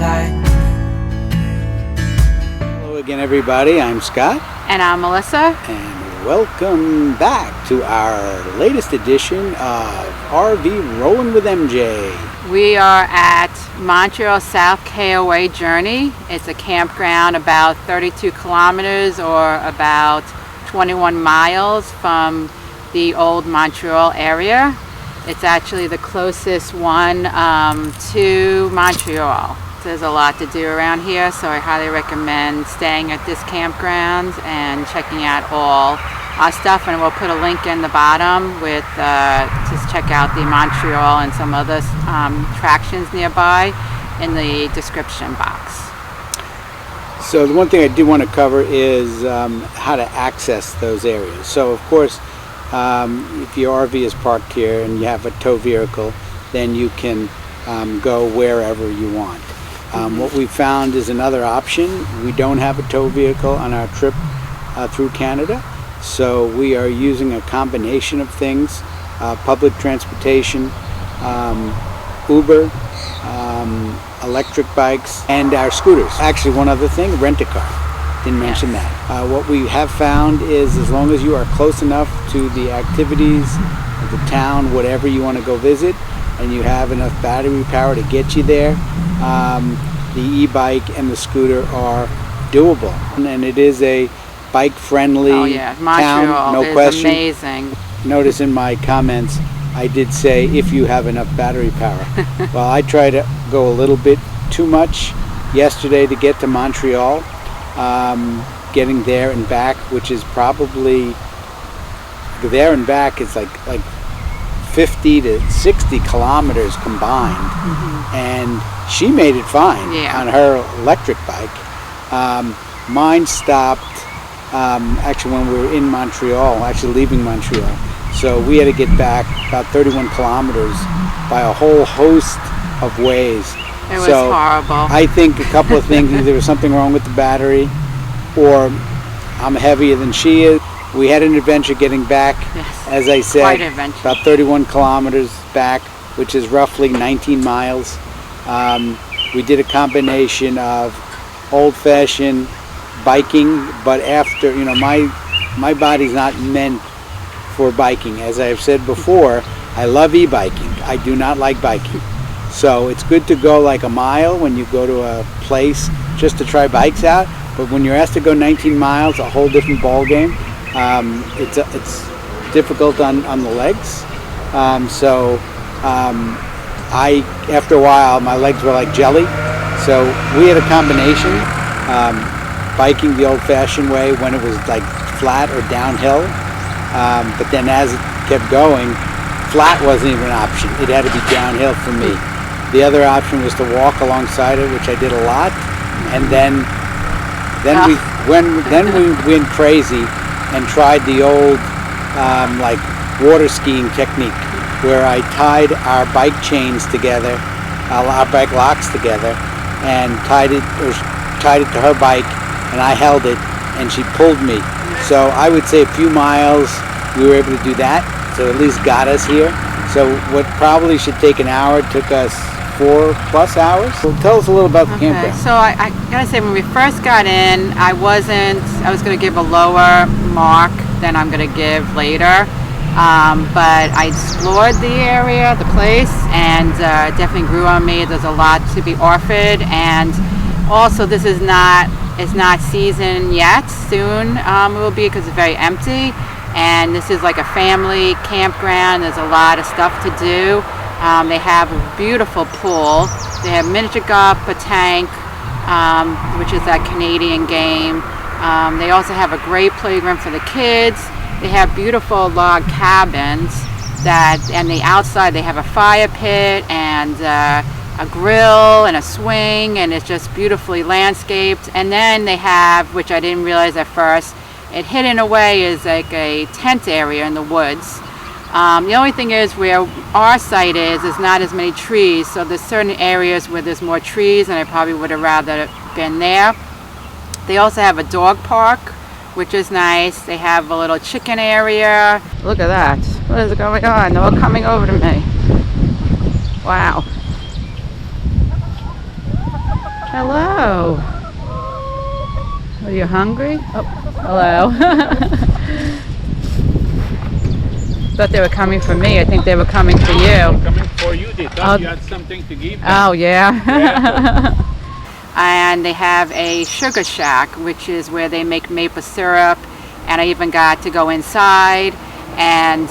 life. Hello again, everybody. I'm Scott. And I'm Melissa. And welcome back to our latest edition of RV Rolling with MJ. We are at Montreal South KOA Journey. It's a campground about 32 kilometers or about 21 miles from the old Montreal area. It's actually the closest one to Montreal. There's a lot to do around here, so I highly recommend staying at this campground and checking out all our stuff. And we'll put a link in the bottom with just check out the Montreal and some other attractions nearby in the description box. So the one thing I do want to cover is how to access those areas. So of course, if your RV is parked here and you have a tow vehicle, then you can go wherever you want. What we found is another option. We don't have a tow vehicle on our trip through Canada, so we are using a combination of things: public transportation, Uber, electric bikes, and our scooters. Actually, one other thing, rent-a-car. Didn't mention that. What we have found is as long as you are close enough to the activities of the town, whatever you want to go visit, and you have enough battery power to get you there, the e-bike and the scooter are doable. And it is a bike-friendly town, no question. Amazing. Notice in my comments, I did say if you have enough battery power. Well, I try to go a little bit too much yesterday to get to Montreal. Getting there and back, which is probably there and back, is like 50 to 60 kilometers combined. And she made it fine on her electric bike. Mine stopped actually when we were in Montreal, actually leaving Montreal. So we had to get back about 31 kilometers by a whole host of ways. It was horrible. I think a couple of things: either there was something wrong with the battery, or I'm heavier than she is. We had an adventure getting back, as I said, quite an adventure. About 31 kilometers back, which is roughly 19 miles. We did a combination of old-fashioned biking, but after, my body's not meant for biking. As I've said before, I love e-biking. I do not like biking. So it's good to go like a mile when you go to a place just to try bikes out, but when you're asked to go 19 miles, a whole different ball game. It's difficult on the legs. After a while, my legs were like jelly. So we had a combination, biking the old-fashioned way when it was like flat or downhill. But then as it kept going, flat wasn't even an option. It had to be downhill for me. The other option was to walk alongside it, which I did a lot. And then we went crazy and tried the old like water skiing technique, where I tied our bike chains together, our bike locks together, and tied it to her bike, and I held it, and she pulled me. So I would say a few miles we were able to do that, so at least got us here. So what probably should take an hour took us 4+ hours. So tell us a little about the campground. So I gotta say, when we first got in, I was gonna give a lower mark than I'm gonna give later. But I explored the area, the place, and it definitely grew on me. There's a lot to be offered, and also this is not season yet. Soon it will be, because it's very empty, and this is like a family campground. There's a lot of stuff to do. They have a beautiful pool. They have miniature golf, petanque, which is that Canadian game. They also have a great playground for the kids. They have beautiful log cabins and the outside they have a fire pit and a grill and a swing, and it's just beautifully landscaped. And then they have, which I didn't realize at first, it hidden away is like a tent area in the woods. The only thing is, where our site is, there's not as many trees, so there's certain areas where there's more trees, and I probably would have rather been there. They also have a dog park, which is nice. They have a little chicken area. Look at that. What is going on? They're all coming over to me. Wow. Hello. Are you hungry? Oh, hello. Thought they were coming for me. I think they were coming for you. Coming for you. They thought you had something to give them. Oh, yeah. Yeah. And they have a sugar shack, which is where they make maple syrup. And I even got to go inside, and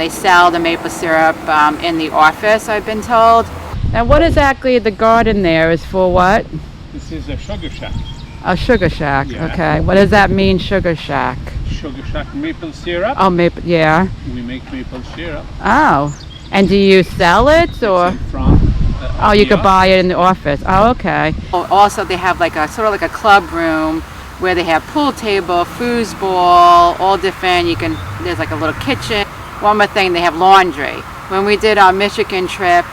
they sell the maple syrup in the office, I've been told. Now, what exactly the garden there is for what? This is a sugar shack. A sugar shack, Yeah. okay. What does that mean, sugar shack? Sugar shack maple syrup. Oh, maple, yeah. We make maple syrup. Oh, and do you sell it, or? It's in front. Oh, you could buy it in the office. Oh, okay. Also, they have like a sort of like a club room where they have pool table, foosball, all different. There's like a little kitchen. One more thing, they have laundry. When we did our Michigan trip,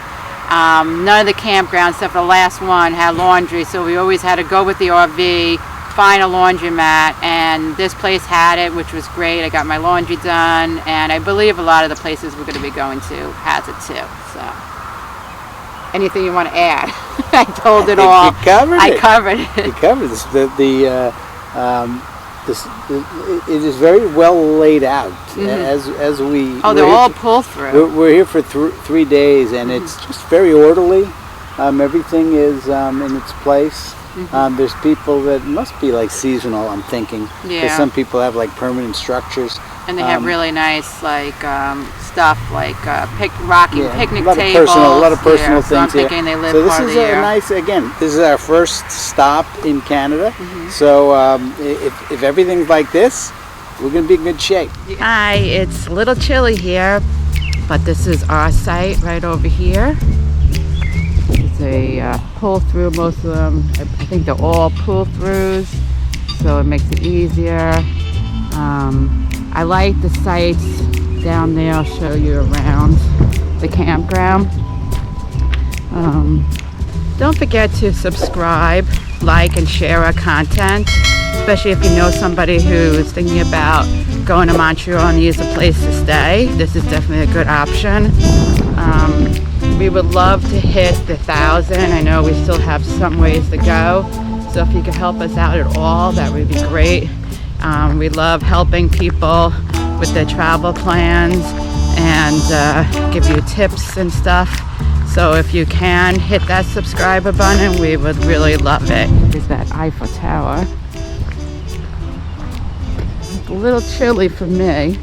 none of the campgrounds except for the last one had laundry, so we always had to go with the RV, find a laundromat, and this place had it, which was great. I got my laundry done, and I believe a lot of the places we're going to be going to has it too. So, anything you want to add? I told it all. You covered it. I covered it. You covered this. It is very well laid out as we. Oh, they're all pull through. We're here for 3 days, and it's just very orderly. Everything is in its place. There's people that must be like seasonal, I'm thinking. Yeah. Because some people have like permanent structures. And they have really nice like stuff like rocking picnic a tables. A lot of personal yeah, so I'm things here. thinking they live so this part is of the year. a nice, again, this is our first stop in Canada. So if everything's like this, we're going to be in good shape. Hi, it's a little chilly here, but this is our site right over here. It's a pull through, most of them, I think they're all pull throughs, so it makes it easier. I like the sites down there. I'll show you around the campground. Don't forget to subscribe, like, and share our content, especially if you know somebody who is thinking about going to Montreal and needs a place to stay. This is definitely a good option. We would love to hit the 1,000. I know we still have some ways to go, so if you could help us out at all, that would be great. We love helping people with their travel plans and give you tips and stuff. So if you can hit that subscribe button, we would really love it. Here's that Eiffel Tower. It's a little chilly for me.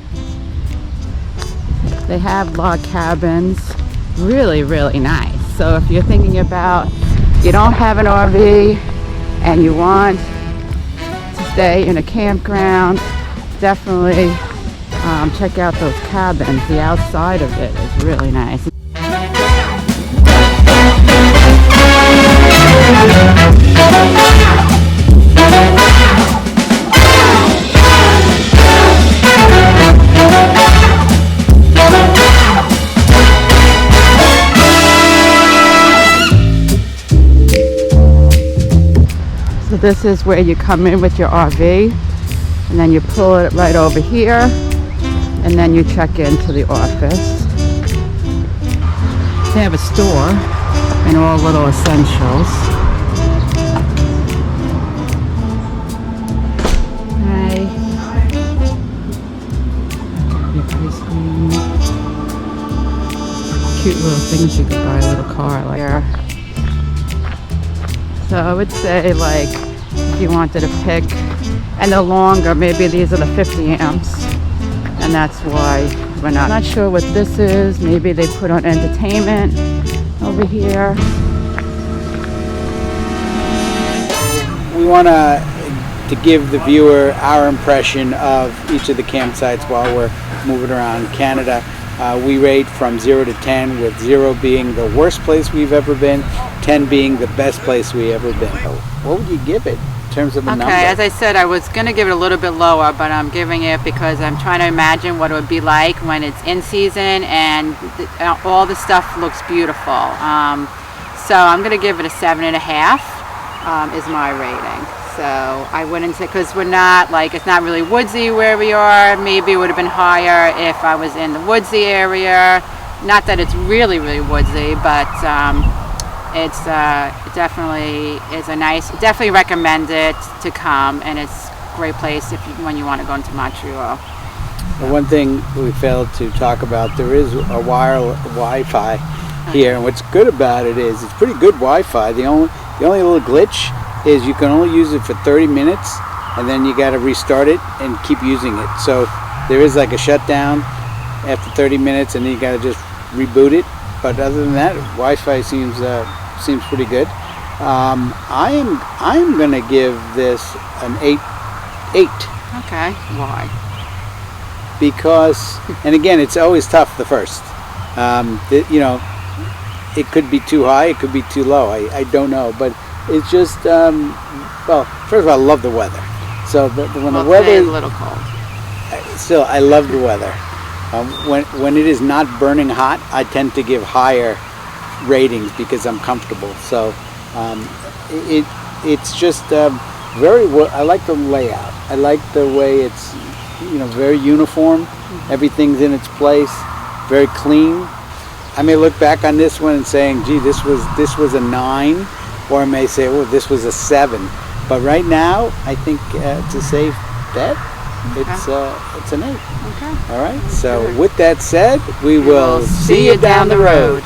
They have log cabins, really, really nice. So if you're thinking about, you don't have an RV and you want to stay in a campground, definitely check out those cabins. The outside of it is really nice. So this is where you come in with your RV, and then you pull it right over here, and then you check into the office. They have a store and all little essentials. Hi. Ice cream. Cute little things you could buy a little car like here. So I would say, like, if you wanted to pick, and they're longer, maybe these are the 50 amps, and that's why we're not sure what this is. Maybe they put on entertainment over here. We want to give the viewer our impression of each of the campsites while we're moving around Canada. We rate from 0 to 10, with 0 being the worst place we've ever been, 10 being the best place we've ever been. What would you give it in terms of a number? Okay, as I said, I was going to give it a little bit lower, but I'm giving it because I'm trying to imagine what it would be like when it's in season and all the stuff looks beautiful. So I'm going to give it a 7.5 is my rating. So I wouldn't say, because we're not, like, it's not really woodsy where we are. Maybe it would have been higher if I was in the woodsy area. Not that it's really, really woodsy, but It's it definitely is a nice. Definitely recommend it to come, and it's a great place if you, when you want to go into Montreal. The one thing we failed to talk about, there is a Wi-Fi here, and what's good about it is it's pretty good Wi-Fi. The only little glitch is you can only use it for 30 minutes, and then you got to restart it and keep using it. So there is like a shutdown after 30 minutes, and then you got to just reboot it. But other than that, Wi-Fi seems pretty good. I'm gonna give this an 8. Okay. Why? Because, and again, it's always tough the first. You know, it could be too high, it could be too low. I don't know, but it's just well, first of all, I love the weather. So when the weather is a little cold. Still, I love the weather. When it is not burning hot, I tend to give higher ratings because I'm comfortable. So it's just very well. I like the layout. I like the way it's, you know, very uniform. Everything's in its place, very clean. I may look back on this one and saying, gee, this was a 9, or I may say, oh, this was a 7. But right now, I think it's a safe bet. It's an 8. Okay. All right. So with that said, we will see you down the road.